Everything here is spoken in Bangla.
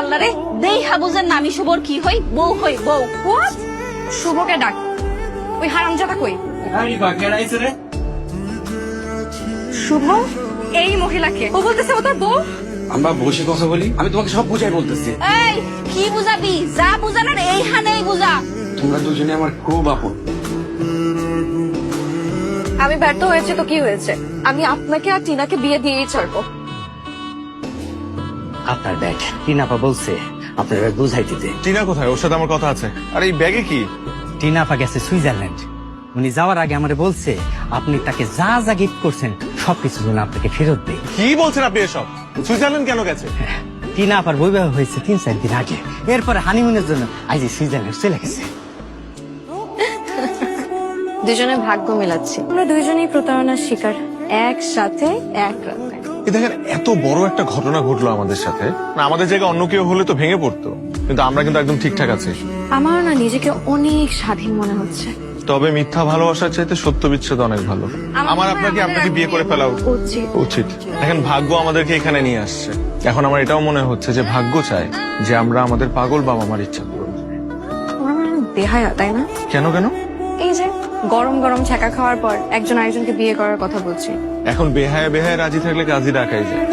আল্লাহ রে, দেইহা বুঝেন না আমি শুভর কি হই, বউ হই বউ। শুভকে ডাক, ওই হারামজাদা কই? শুভ এই মহিলাকে, ও বলতেছে ও তোর বউ। আমরা বসে কথা বলি, আমি তোমাকে সব বুঝাই বলতেছি। এই কি বুঝাবি, যা বুঝানোর এইখানেই বুঝা। তোমরা দুজনে আমার খুব আপন। আমি ব্যর্থ হয়েছে তো কি হয়েছে, আমি আপনাকে আর টিনাকে বিয়ে দিয়েই ছাড়বো। আপনার ব্যাগ টিনাপা বলছে আপনার ব্যাগ বুঝাই দিতে। টিনা কোথায়? ওর সাথে আমার কথা আছে। আর এই ব্যাগে কি? টিনাপা গেছে সুইজারল্যান্ড। উনি যাওয়ার আগে আমারে বলছে আপনি তাকে যা যা গিফট করছেন সবকিছু যেন আপনাকে ফেরত দেয়। কি বলছেন আপনি এসব? সুইজারল্যান্ড কেন গেছে? টিনাপার বৈবাহ হয়েছে 3-4 দিন আগে, এরপরে হানিমুনের জন্য আজ সুইজারল্যান্ড চলে গেছে। দুজনে ভাগ্য মেলাচ্ছি, আমরা দুইজনেই প্রতারণার শিকার, একসাথে এক রাতে। এই দেখেন, এত বড় একটা ঘটনা ঘটলো আমাদের সাথে, না আমাদের জায়গায় অন্য কেউ হলে তো ভেঙে পড়তো, কিন্তু আমরা কিন্তু একদম ঠিকঠাক আছি। আমার না নিজেকে অনেক স্বাধীন মনে হচ্ছে। তবে মিথ্যা ভালোবাসার চাইতে সত্য বিচ্ছেদ অনেক ভালো। আমার আপনাকে বিয়ে করে ফেলা উচিত। দেখেন, ভাগ্য আমাদেরকে এখানে নিয়ে আসছে। এখন আমার এটাও মনে হচ্ছে যে ভাগ্য চায় যে আমরা আমাদের পাগল বাবা মার ইচ্ছা করব। আমার মনে হয় বেহায়া, তাই না? কেন? এই যে গরম গরম ছ্যাঁকা খাওয়ার পর একজন আরেকজনকে বিয়ে করার কথা বলছি। এখন বেহায়া রাজি থাকলে কাজী ডাকাই যায়।